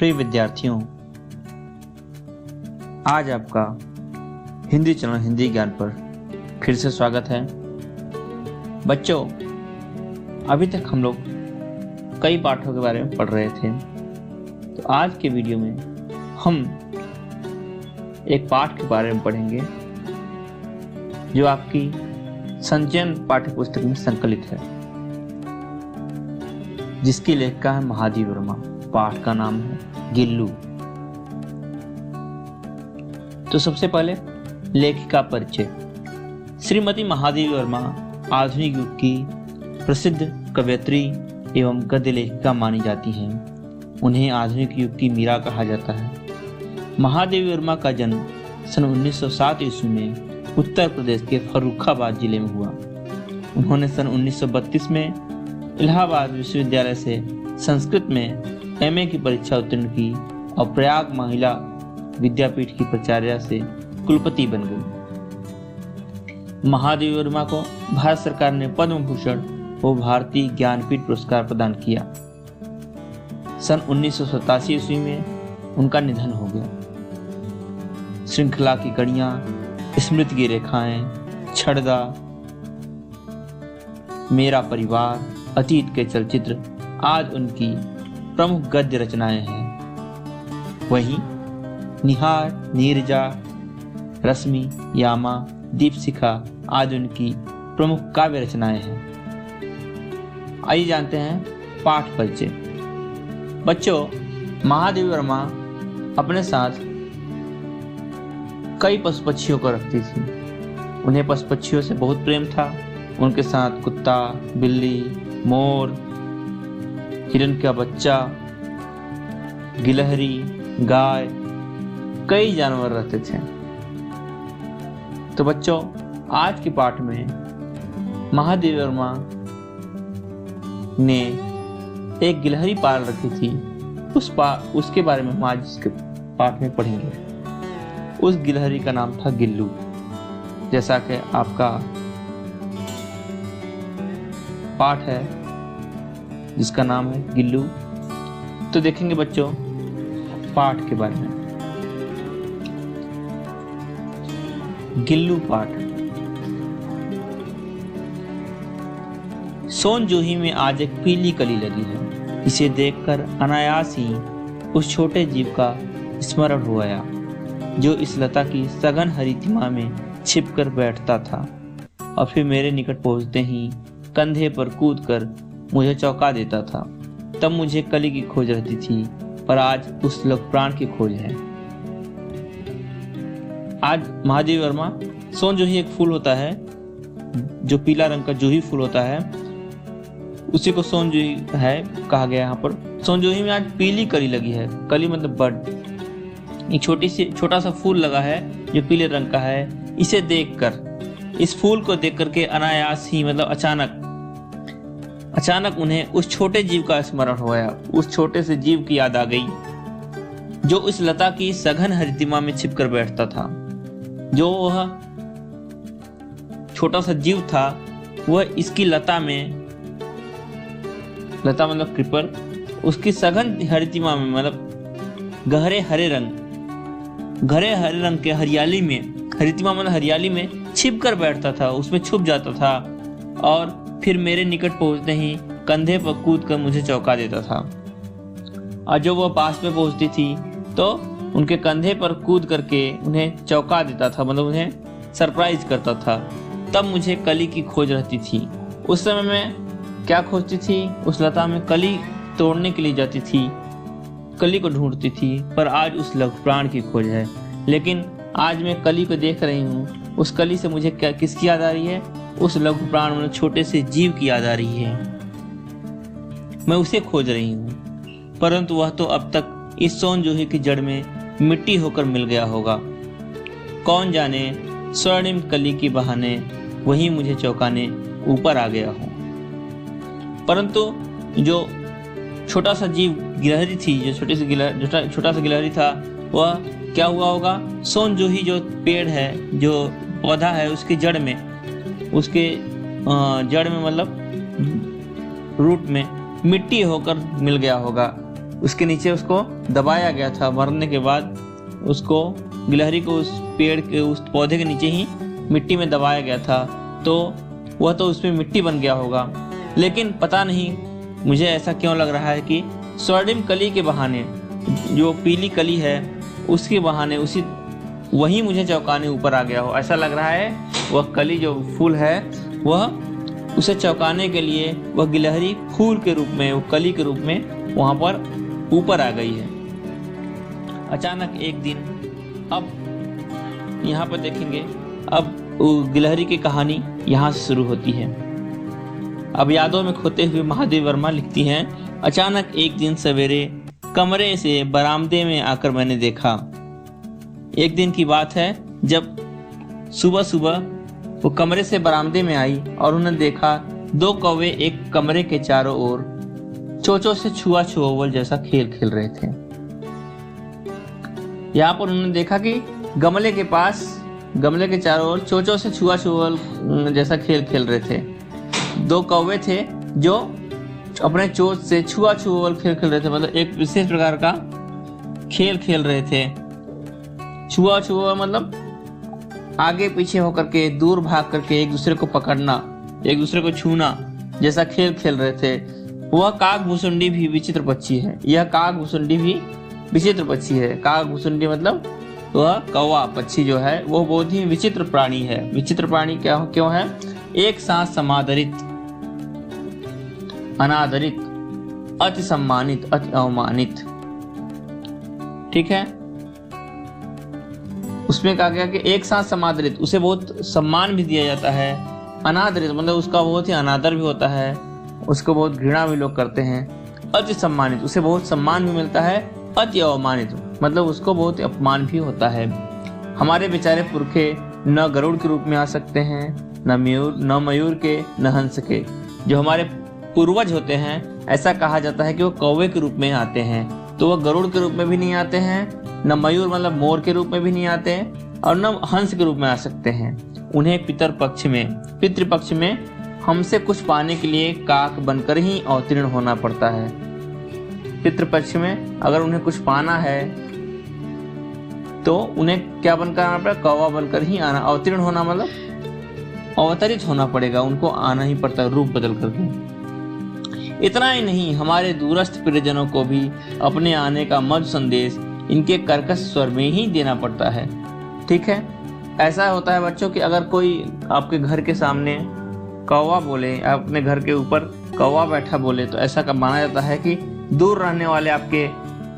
प्रिय विद्यार्थियों, आज आपका हिंदी चैनल हिंदी ज्ञान पर फिर से स्वागत है। बच्चों, अभी तक हम लोग कई पाठों के बारे में पढ़ रहे थे, तो आज के वीडियो में हम एक पाठ के बारे में पढ़ेंगे जो आपकी संचयन पाठ्य पुस्तक में संकलित है, जिसकी लेखिका है महादेवी वर्मा। पाठ का नाम है गिल्लू। तो सबसे पहले लेखिका परिचय। श्रीमती महादेवी वर्मा आधुनिक युग की प्रसिद्ध कवयित्री एवं गद्य लेखिका मानी जाती हैं। उन्हें आधुनिक युग की मीरा कहा जाता है। महादेवी वर्मा का जन्म सन 1907 ईस्वी में उत्तर प्रदेश के फर्रुखाबाद जिले में हुआ। उन्होंने सन 1932 में इलाहाबाद विश्वविद्यालय से संस्कृत में एमए की परीक्षा उत्तीर्ण की और प्रयाग महिला विद्यापीठ की प्राचार्य से कुलपति बन गई। महादेवी वर्मा को भारत सरकार ने पद्म भूषण और भारतीय ज्ञानपीठ पुरस्कार प्रदान किया। सन 1987 ईस्वी में उनका निधन हो गया। श्रृंखला की कड़ियां, स्मृति की रेखाएं, छड़दा, मेरा परिवार, अतीत के चलचित्र आज उनकी प्रमुख गद्य रचनाएं हैं। वहीं निहार, नीरजा, रश्मि, यामा, दीपशिखा आदि उनकी प्रमुख काव्य रचनाएं हैं। आइए जानते हैं पाठ परिचय। बच्चों, महादेवी वर्मा अपने साथ कई पशु पक्षियों को रखती थी। उन्हें पशु पक्षियों से बहुत प्रेम था। उनके साथ कुत्ता, बिल्ली, मोर, हिरन का बच्चा, गिलहरी, गाय, कई जानवर रहते थे। तो बच्चों, आज के पाठ में महादेवी वर्मा ने एक गिलहरी पाल रखी थी। उसके बारे में हम आज इसके पाठ में पढ़ेंगे। उस गिलहरी का नाम था गिल्लू, जैसा कि आपका पाठ है जिसका नाम है गिल्लू। तो देखेंगे बच्चों पाठ के बारे में। गिल्लू पाठ। सोन जूही में आज एक पीली कली लगी है। इसे देखकर अनायास ही उस छोटे जीव का स्मरण हो आया जो इस लता की सघन हरितिमा में छिपकर बैठता था और फिर मेरे निकट पहुंचते ही कंधे पर कूदकर मुझे चौंका देता था। तब मुझे कली की खोज रहती थी, पर आज उस लोक प्राण की खोज है। आज महादेवी वर्मा, सोन जूही एक फूल होता है जो पीला रंग का जूही फूल होता है, उसी को सोन जूही है कहा गया। यहाँ पर सोन जूही में आज पीली कली लगी है। कली मतलब बड। एक छोटा सा फूल लगा है जो पीले रंग का है। इसे देखकर, इस फूल को देख करके अनायास ही मतलब अचानक उन्हें उस छोटे जीव का स्मरण हो गया। उस छोटे से जीव की याद आ गई जो इस लता की सघन हरितिमा में छिपकर बैठता था। जो वह छोटा सा जीव था, वह इसकी लता मतलब क्रीपर, उसकी सघन हरितिमा में मतलब गहरे हरे रंग के हरियाली में, हरितिमा मतलब हरियाली में छिपकर बैठता था, उसमें छुप जाता था और फिर मेरे निकट पहुंचते ही कंधे पर कूदकर मुझे चौंका देता था। और जब वह पास में पहुंचती थी तो उनके कंधे पर कूद करके उन्हें चौंका देता था, मतलब उन्हें सरप्राइज करता था। तब मुझे कली की खोज रहती थी। उस समय मैं क्या खोजती थी? उस लता में कली तोड़ने के लिए जाती थी, कली को ढूंढती थी, पर आज उस लघु प्राण की खोज है। लेकिन आज मैं कली को देख रही हूँ। उस कली से मुझे किसकी याद आ रही है? उस लघु प्राण मतलब छोटे से जीव की याद आ रही है। मैं उसे खोज रही हूँ, परंतु वह तो अब तक इस सोन जूही की जड़ में मिट्टी होकर मिल गया होगा। कौन जाने स्वर्णिम कली की बहाने वही मुझे चौंकाने ऊपर आ गया हो। परंतु जो छोटा सा जीव गिलहरी थी, जो छोटा सा गिलहरी था, वह क्या हुआ होगा? सोन जूही जो पेड़ है, जो पौधा है, उसकी जड़ में मतलब रूट में मिट्टी होकर मिल गया होगा। उसके नीचे उसको दबाया गया था। मरने के बाद उसको गिलहरी को उस पेड़ के उस पौधे के नीचे ही मिट्टी में दबाया गया था, तो वह तो उसमें मिट्टी बन गया होगा। लेकिन पता नहीं मुझे ऐसा क्यों लग रहा है कि स्वर्णिम कली के बहाने, जो पीली कली है उसके बहाने वही मुझे चौंकाने ऊपर आ गया हो। ऐसा लग रहा है वह कली जो फूल है वह उसे चौंकाने के लिए वह गिलहरी फूल के रूप में, वो कली के रूप में वहां पर ऊपर आ गई है। अचानक एक दिन, अब यहाँ पर देखेंगे, अब गिलहरी की कहानी यहाँ से शुरू होती है। अब यादों में खोते हुए महादेवी वर्मा लिखती हैं, अचानक एक दिन सवेरे कमरे से बरामदे में आकर मैंने देखा। एक दिन की बात है जब सुबह सुबह वो कमरे से बरामदे में आई और उन्होंने देखा 2 कौवे एक कमरे के चारों ओर चोंचों से छुआ छुआवल जैसा खेल खेल रहे थे। यहाँ पर उन्होंने देखा कि गमले के चारों ओर चोंचों से छुआ छुआवल जैसा खेल खेल रहे थे। 2 कौवे थे जो अपने चोंच से छुआ छुआवल खेल खेल रहे थे, मतलब एक विशेष प्रकार का खेल खेल रहे थे। छुआ छुआ मतलब आगे पीछे होकर के, दूर भाग करके एक दूसरे को पकड़ना, एक दूसरे को छूना जैसा खेल खेल रहे थे। वह काक भुसुंडी भी विचित्र पक्षी है। यह काक भुसुंडी भी विचित्र पक्षी है। काक भुसुंडी मतलब वह कौवा पक्षी जो है वो बहुत ही विचित्र प्राणी है। विचित्र प्राणी क्यों है? एक साथ समादरित, अनादरित, अति सम्मानित, अति अवमानित। ठीक है, उसमें कहा गया कि एक साथ समादरित, उसे बहुत सम्मान भी दिया जाता है। अनादरित मतलब उसका बहुत ही अनादर भी होता है, उसको बहुत घृणा भी लोग करते हैं। अति सम्मानित, उसे बहुत सम्मान भी मिलता है। अति अवमानित मतलब उसको बहुत अपमान भी होता है। हमारे बेचारे पुरखे न गरुड़ के रूप में आ सकते हैं, न मयूर के, न हंस के। जो हमारे पूर्वज होते हैं, ऐसा कहा जाता है कि वो कौवे के रूप में आते हैं, तो वह गरुड़ के रूप में भी नहीं आते हैं, न मयूर मतलब मोर के रूप में भी नहीं आते हैं, और न हंस के रूप में आ सकते हैं। उन्हें पितृपक्ष में हमसे कुछ पाने के लिए काक बनकर ही अवतीर्ण होना पड़ता है। पितृपक्ष में अगर उन्हें कुछ पाना है तो उन्हें क्या बनकर आना पड़ेगा? कौवा बनकर ही आना। अवतीर्ण होना मतलब अवतरित होना पड़ेगा, उनको आना ही पड़ता है रूप बदल करके। इतना ही नहीं, हमारे दूरस्थ प्रियजनों को भी अपने आने का मधुर संदेश इनके कर्कश स्वर में ही देना पड़ता है। ठीक है, ऐसा होता है बच्चों कि अगर कोई आपके घर के सामने कौवा बोले, अपने घर के ऊपर कौवा बैठा बोले, तो ऐसा का माना जाता है कि दूर रहने वाले आपके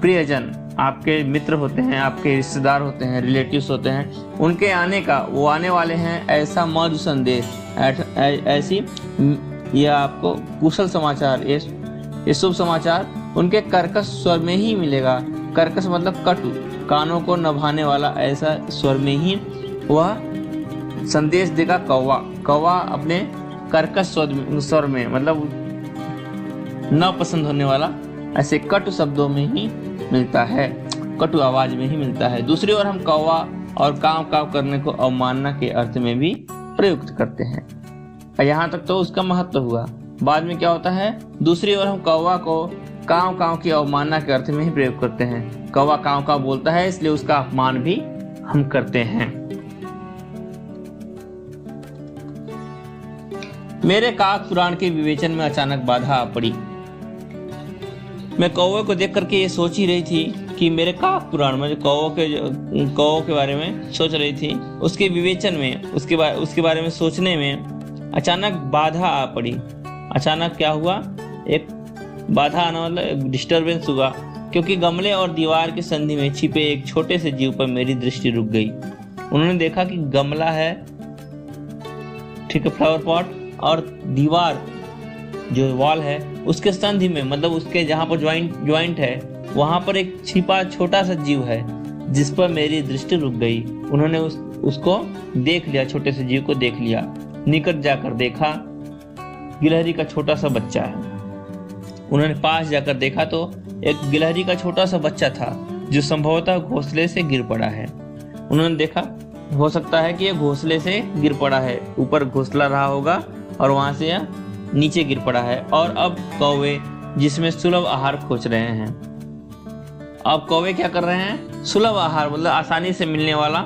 प्रियजन, आपके मित्र होते हैं, आपके रिश्तेदार होते हैं, रिलेटिव्स होते हैं, उनके आने का, वो आने वाले हैं, ऐसा मधुर संदेश, ऐसी यह आपको कुशल समाचार, ये शुभ समाचार उनके कर्कश स्वर में ही मिलेगा। कर्कश मतलब कटु, कानों को नभाने वाला, ऐसा स्वर में ही वह संदेश देगा कौवा। कौवा अपने कर्कश स्वर में मतलब न पसंद होने वाला, ऐसे कटु शब्दों में ही मिलता है, कटु आवाज में ही मिलता है। दूसरी ओर हम कौवा और काव काव करने को अवमानना के अर्थ में भी प्रयुक्त करते हैं। यहाँ तक तो उसका महत्व हुआ। बाद में क्या होता है, दूसरी ओर हम कौवा को काव काव की अवमानना के अर्थ में ही प्रयोग करते हैं। कौवा काव काव बोलता है, इसलिए उसका अपमान भी हम करते हैं। मेरे काक पुराण के विवेचन में अचानक बाधा आ पड़ी। मैं कौवे को देख करके ये सोच ही रही थी कि मेरे काक पुराण में कौवे के बारे में सोच रही थी, उसके विवेचन में, उसके बारे में सोचने में अचानक बाधा आ पड़ी। अचानक क्या हुआ, एक बाधा आना मतलब डिस्टरबेंस हुआ, क्योंकि गमले और दीवार की संधि में छिपे एक छोटे से जीव पर मेरी दृष्टि रुक गई। उन्होंने देखा कि गमला है, ठीक है, फ्लावर पॉट, और दीवार जो वॉल है उसके संधि में, मतलब उसके जहां पर ज्वाइंट है, वहां पर एक छिपा छोटा सा जीव है जिस पर मेरी दृष्टि रुक गई। उन्होंने उसको देख लिया, छोटे से जीव को देख लिया। निकट जाकर देखा, गिलहरी का छोटा सा बच्चा है। उन्होंने पास जाकर देखा तो एक गिलहरी का छोटा सा बच्चा था जो संभवतः घोंसले से गिर पड़ा है। उन्होंने देखा, हो सकता है कि यह घोंसले से गिर पड़ा है, ऊपर घोंसला रहा होगा और वहां से यह नीचे गिर पड़ा है, और अब कौवे जिसमें सुलभ आहार खोज रहे हैं। अब कौवे क्या कर रहे हैं, सुलभ आहार मतलब आसानी से मिलने वाला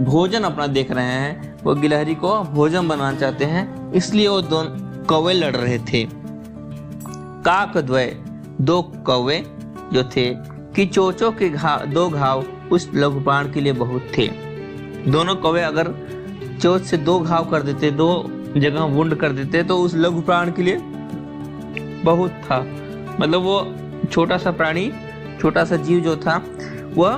भोजन अपना देख रहे हैं। वो गिलहरी को भोजन बनाना चाहते हैं, इसलिए वो दोनों कौवे लड़ रहे थे। काकद्वय, दो कौवे जो थे कि चोंचों के दो घाव उस लघु प्राण के लिए बहुत थे। दोनों कौवे अगर चोंच से दो घाव कर देते, दो जगह वुंड कर देते, तो उस लघु प्राण के लिए बहुत था। मतलब वो छोटा सा प्राणी, छोटा सा जीव जो था वह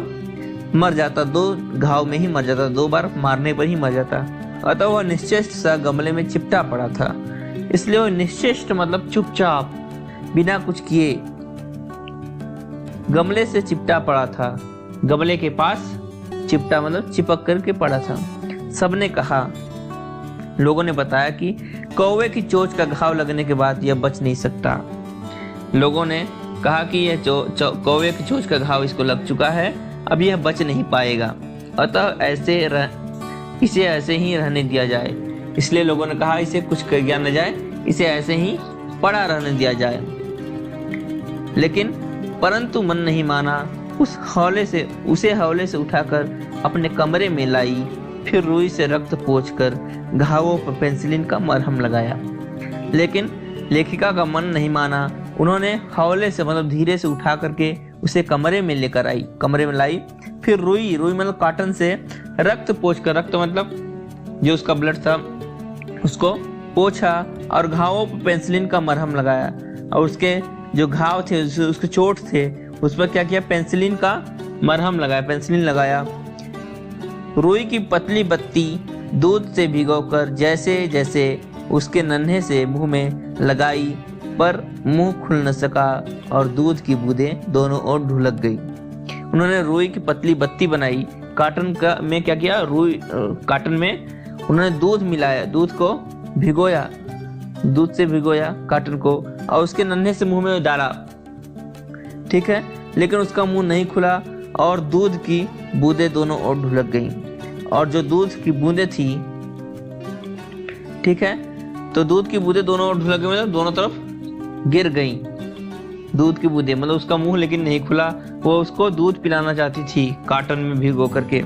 मर जाता, दो घाव में ही मर जाता, दो बार मारने पर ही मर जाता। अतः वह निश्चेष्ट सा गमले में चिपटा पड़ा था। इसलिए वह निश्चेष्ट मतलब चुपचाप बिना कुछ किए गमले से चिपटा पड़ा था। गमले के पास चिपटा मतलब चिपक करके पड़ा था। सबने कहा, लोगों ने बताया कि कौवे की चोंच का घाव लगने के बाद यह बच नहीं सकता। लोगों ने कहा कि यह कौवे की चोंच का घाव इसको लग चुका है, अब यह बच नहीं पाएगा, अतः इसे ऐसे ही रहने दिया जाए। इसलिए लोगों ने कहा इसे कुछ किया न जाए, इसे ऐसे ही पड़ा रहने दिया जाए। लेकिन परंतु मन नहीं माना। उसे हौले से उठाकर अपने कमरे में लाई, फिर रुई से रक्त पोंछकर घावों पर पेंसिलिन का मरहम लगाया। लेकिन लेखिका का मन नहीं माना। उन्होंने हौले से मतलब धीरे से उठा करके उसे कमरे में लेकर आई, कमरे में लाई, फिर रुई मतलब कॉटन से रक्त पोंछकर, रक्त मतलब जो उसका ब्लड था उसको पोंछा और घावों पर पेंसिलिन का मरहम लगाया। और उसके जो घाव थे, उसके चोट थे, उस पर क्या किया, पेंसिलिन का मरहम लगाया, पेंसिलिन लगाया। रुई की पतली बत्ती दूध से भिगोकर जैसे जैसे उसके नन्हे से मुंह में लगाई, पर मुंह खुल न सका और दूध की बूंदें दोनों ओर ढुलक गई। उन्होंने रुई की पतली बत्ती बनाई, में क्या किया, रुई कॉटन में उन्होंने दूध मिलाया, दूध को भिगोया, दूध से भिगोया कॉटन को और उसके नन्हे से मुंह में डाला। ठीक है, लेकिन उसका मुंह नहीं खुला और दूध की बूंदें दोनों ओर ढुलक गईं। और जो दूध की बूंदें थी, ठीक है, तो दूध की बूंदें दोनों ओर ढुलक गई मतलब दोनों तरफ गिर गई दूध की बूंदें। मतलब उसका मुंह लेकिन नहीं खुला, वो उसको दूध पिलाना चाहती थी कॉटन में भिगो करके।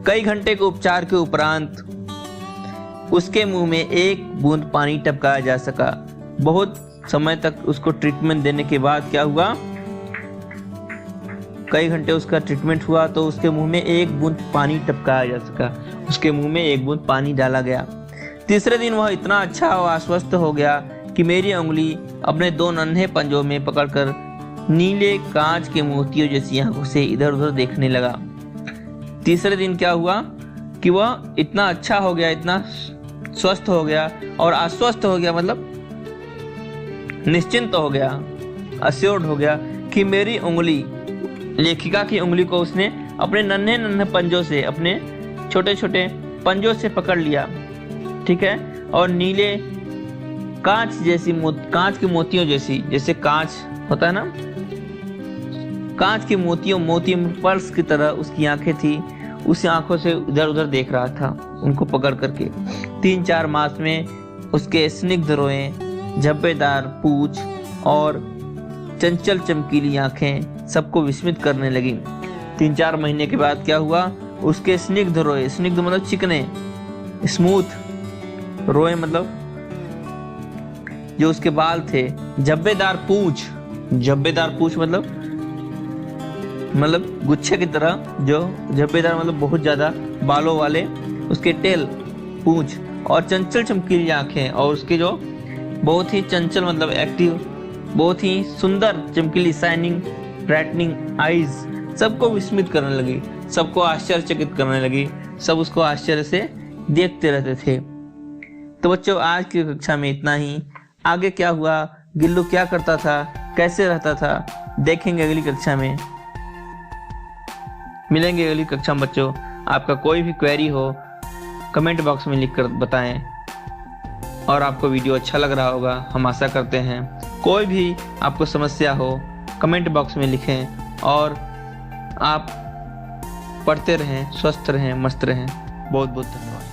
कई घंटे के उपचार के उपरांत उसके मुंह में एक बूंद पानी टपकाया जा सका। बहुत समय तक उसको ट्रीटमेंट देने के बाद क्या हुआ, कई घंटे उसका ट्रीटमेंट हुआ तो उसके मुंह में एक बूंद पानी टपकाया जा सका, उसके मुंह में एक बूंद पानी डाला गया। तीसरे दिन वह इतना अच्छा और आश्वस्त हो गया कि मेरी उंगली अपने दो नन्हे पंजों में पकड़कर नीले कांच के मोतियों जैसी आंखों से इधर उधर देखने लगा। तीसरे दिन क्या हुआ कि वह इतना अच्छा हो गया, इतना स्वस्थ हो गया और आश्वस्त हो गया, मतलब निश्चिंत हो गया, अश्योर्ड हो गया कि मेरी उंगली, लेखिका की उंगली को उसने अपने नन्हे नन्हे पंजों से, अपने छोटे छोटे पंजों से पकड़ लिया। ठीक है, और नीले कांच कांच की मोतियों जैसी, जैसे कांच होता है ना, कांच की मोती पर्स की तरह उसकी आंखें थी। उस आंखों से इधर उधर देख रहा था उनको पकड़ करके। 3-4 मास में उसके स्निग्ध रोएं, झब्बेदार पूंछ और चंचल चमकीली आंखें सबको विस्मित करने लगी। 3-4 महीने के बाद क्या हुआ, उसके स्निग्ध रोए, स्निग्ध मतलब चिकने, स्मूथ, रोए मतलब जो उसके बाल थे, झब्बेदार पूंछ मतलब गुच्छे की तरह, जो झब्बेदार मतलब बहुत ज्यादा बालों वाले उसके टेल, पूंछ और चंचल चमकीली आंखें, और उसके जो बहुत ही चंचल मतलब एक्टिव, बहुत ही सुंदर चमकीली शाइनिंग ब्राइटनिंग आईज सबको विस्मित करने लगी, सबको आश्चर्यचकित करने लगी। सब उसको आश्चर्य से देखते रहते थे। तो बच्चों, आज की कक्षा में इतना ही। आगे क्या हुआ, गिल्लू क्या करता था, कैसे रहता था, देखेंगे अगली कक्षा में। मिलेंगे अगली कक्षा में बच्चों। आपका कोई भी क्वेरी हो कमेंट बॉक्स में लिखकर बताएं, और आपको वीडियो अच्छा लग रहा होगा, हम आशा करते हैं। कोई भी आपको समस्या हो कमेंट बॉक्स में लिखें, और आप पढ़ते रहें, स्वस्थ रहें, मस्त रहें। बहुत बहुत धन्यवाद।